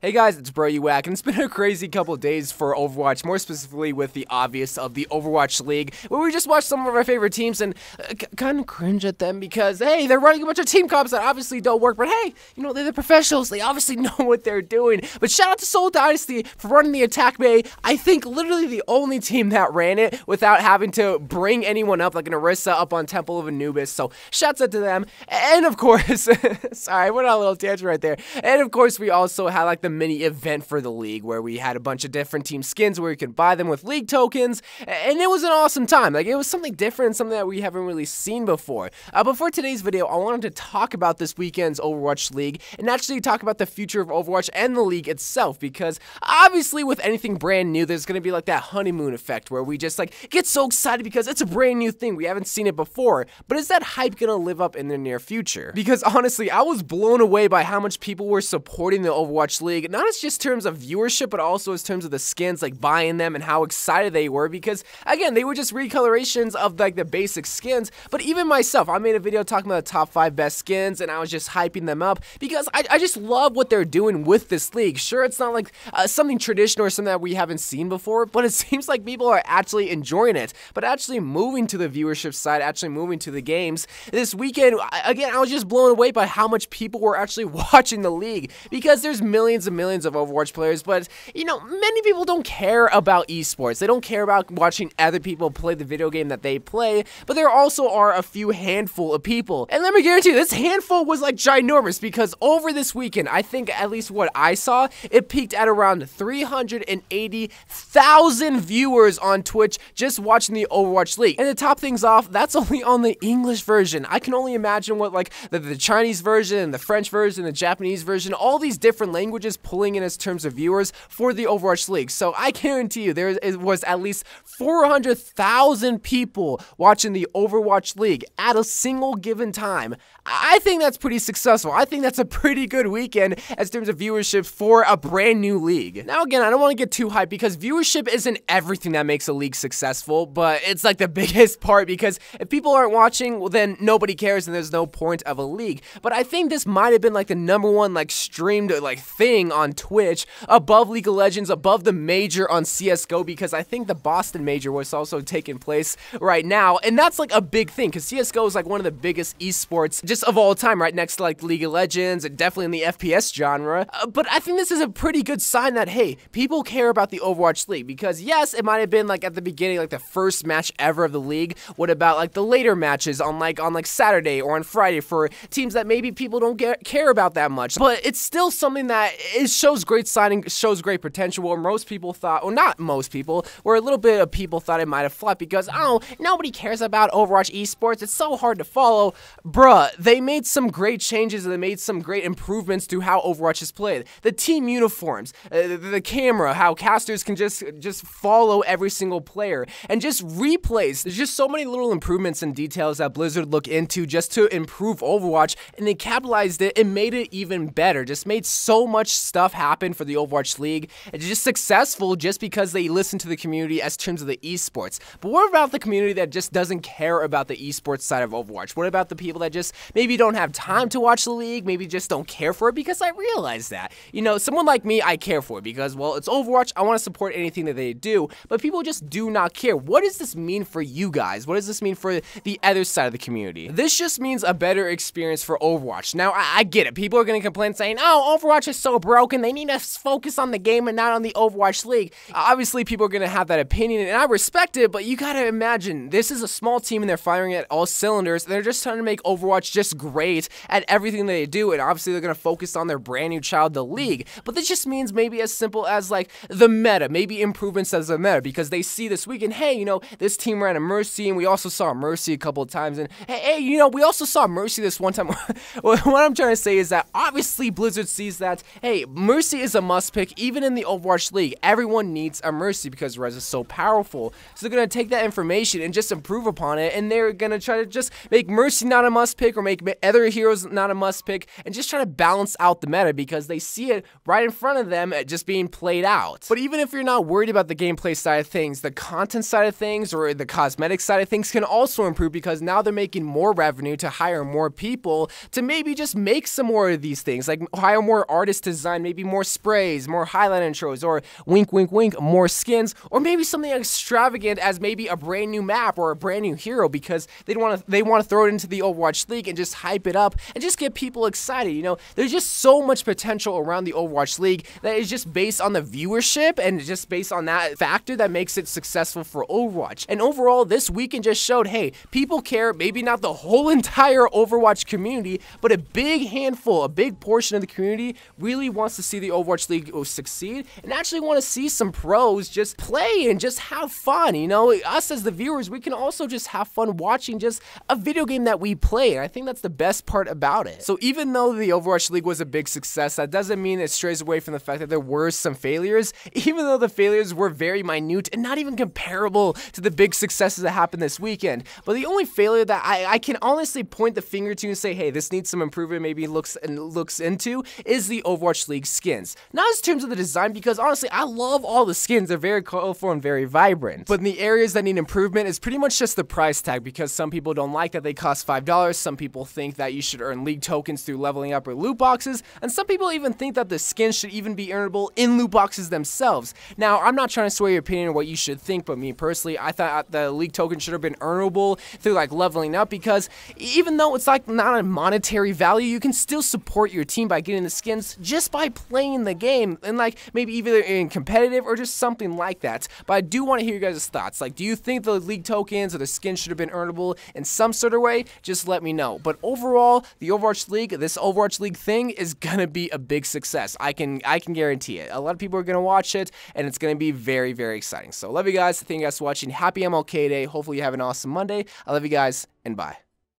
Hey guys, it's YOU WACK, and it's been a crazy couple days for Overwatch, more specifically with the obvious of the Overwatch League, where we just watched some of our favorite teams and kind of cringe at them because, hey, they're running a bunch of team comps that obviously don't work, but hey, you know, they're the professionals, they obviously know what they're doing. But shout out to Seoul Dynasty for running the attack bay. I think literally the only team that ran it without having to bring anyone up, like an Orisa up on Temple of Anubis, so shouts out to them. And of course, sorry, I went on a little tangent right there, and of course we also had like the mini event for the league where we had a bunch of different team skins where you could buy them with league tokens, and it was an awesome time. Like, it was something different, something that we haven't really seen before. But for today's video, I wanted to talk about this weekend's Overwatch League and actually talk about the future of Overwatch and the league itself, because obviously with anything brand new, there's gonna be like that honeymoon effect where we just like get so excited because it's a brand new thing, we haven't seen it before. But is that hype gonna live up in the near future? Because honestly, I was blown away by how much people were supporting the Overwatch League, not as just terms of viewership, but also as terms of the skins, like buying them and how excited they were, because again, they were just recolorations of like the basic skins. But even myself, I made a video talking about the top 5 best skins, and I was just hyping them up because I just love what they're doing with this league. Sure, it's not like something traditional or something that we haven't seen before, but it seems like people are actually enjoying it, but actually moving to the viewership side, actually moving to the games. This weekend, again, I was just blown away by how much people were actually watching the league, because there's millions and millions of Overwatch players, but you know, many people don't care about esports. They don't care about watching other people play the video game that they play, but there also are a few handful of people. And let me guarantee you, this handful was like ginormous, because over this weekend, I think at least what I saw, it peaked at around 380,000 viewers on Twitch just watching the Overwatch League. And to top things off, that's only on the English version. I can only imagine what like the Chinese version, the French version, the Japanese version, all these different languages pulling in as terms of viewers for the Overwatch League. So I guarantee you there was at least 400,000 people watching the Overwatch League at a single given time. I think that's pretty successful. I think that's a pretty good weekend as terms of viewership for a brand new league. Now again, I don't want to get too hyped because viewership isn't everything that makes a league successful, but it's like the biggest part, because if people aren't watching, well, then nobody cares and there's no point of a league. But I think this might have been like the #1 like streamed like thing on Twitch, above League of Legends, above the major on CSGO, because I think the Boston major was also taking place right now, and that's like a big thing because CSGO is like one of the biggest esports just of all time, right next to like League of Legends and definitely in the FPS genre. But I think this is a pretty good sign that, hey, people care about the Overwatch League, because yes, it might have been like at the beginning, like the first match ever of the league. What about like the later matches on like Saturday or on Friday for teams that maybe people don't care about that much? But it's still something that shows great signing, shows great potential, where most people thought, well, not most people, where a little bit of people thought it might have flopped because, oh, nobody cares about Overwatch esports, it's so hard to follow. Bruh, they made some great changes and they made some great improvements to how Overwatch is played. The team uniforms, the camera, how casters can just follow every single player, and just replays. There's just so many little improvements and details that Blizzard look into just to improve Overwatch, and they capitalized it and made it even better. Just made so much stuff happen for the Overwatch League. It's just successful just because they listen to the community as terms of the esports. But what about the community that just doesn't care about the esports side of Overwatch? What about the people that just maybe don't have time to watch the league, maybe just don't care for it? Because I realize that, you know, someone like me, I care for it because, well, it's Overwatch, I want to support anything that they do, but people just do not care. What does this mean for you guys? What does this mean for the other side of the community? This just means a better experience for Overwatch. Now, I get it. People are going to complain saying, oh, Overwatch is so broken, they need to focus on the game and not on the Overwatch League. Obviously, people are going to have that opinion, and I respect it, but you got to imagine, this is a small team and they're firing at all cylinders, and they're just trying to make Overwatch just great at everything that they do, and obviously they're going to focus on their brand new child, the league. But this just means maybe as simple as like the meta, maybe improvements as the meta, because they see this weekend, hey, you know, this team ran a Mercy, and we also saw Mercy a couple of times, and hey, you know, we also saw Mercy this one time. What I'm trying to say is that obviously Blizzard sees that, hey, Mercy is a must pick even in the Overwatch League. Everyone needs a Mercy because Res is so powerful. So they're going to take that information and just improve upon it, and they're going to try to just make Mercy not a must pick or make other heroes not a must pick, and just try to balance out the meta because they see it right in front of them just being played out. But even if you're not worried about the gameplay side of things, the content side of things or the cosmetic side of things can also improve, because now they're making more revenue to hire more people to maybe just make some more of these things, like hire more artist designers design maybe more sprays, more highlight intros, or wink, wink, wink, more skins, or maybe something extravagant as maybe a brand new map or a brand new hero because they want to throw it into the Overwatch League and just hype it up and just get people excited. You know, there's just so much potential around the Overwatch League that is just based on the viewership and just based on that factor that makes it successful for Overwatch. And overall, this weekend just showed, hey, people care, maybe not the whole entire Overwatch community, but a big handful, a big portion of the community really wants to see the Overwatch League succeed and actually want to see some pros just play and just have fun. You know, us as the viewers, we can also just have fun watching just a video game that we play, and I think that's the best part about it. So even though the Overwatch League was a big success, that doesn't mean it strays away from the fact that there were some failures, even though the failures were very minute and not even comparable to the big successes that happened this weekend. But the only failure that I can honestly point the finger to and say, hey, this needs some improvement, maybe looks into, is the Overwatch League skins. Not in terms of the design, because honestly, I love all the skins. They're very colorful and very vibrant. But in the areas that need improvement is pretty much just the price tag, because some people don't like that they cost $5. Some people think that you should earn league tokens through leveling up or loot boxes, and some people even think that the skins should even be earnable in loot boxes themselves. Now, I'm not trying to sway your opinion on what you should think, but me personally, I thought the league token should have been earnable through like leveling up, because even though it's like not a monetary value, you can still support your team by getting the skins just by playing the game, and like maybe either in competitive or just something like that. But I do want to hear your guys' thoughts. Like, do you think the league tokens or the skins should have been earnable in some sort of way? Just let me know. But overall, the Overwatch League, this Overwatch League thing is gonna be a big success. I can guarantee it. A lot of people are gonna watch it, and it's gonna be very, very exciting. So love you guys. Thank you guys for watching. Happy MLK Day. Hopefully you have an awesome Monday. I love you guys, and bye.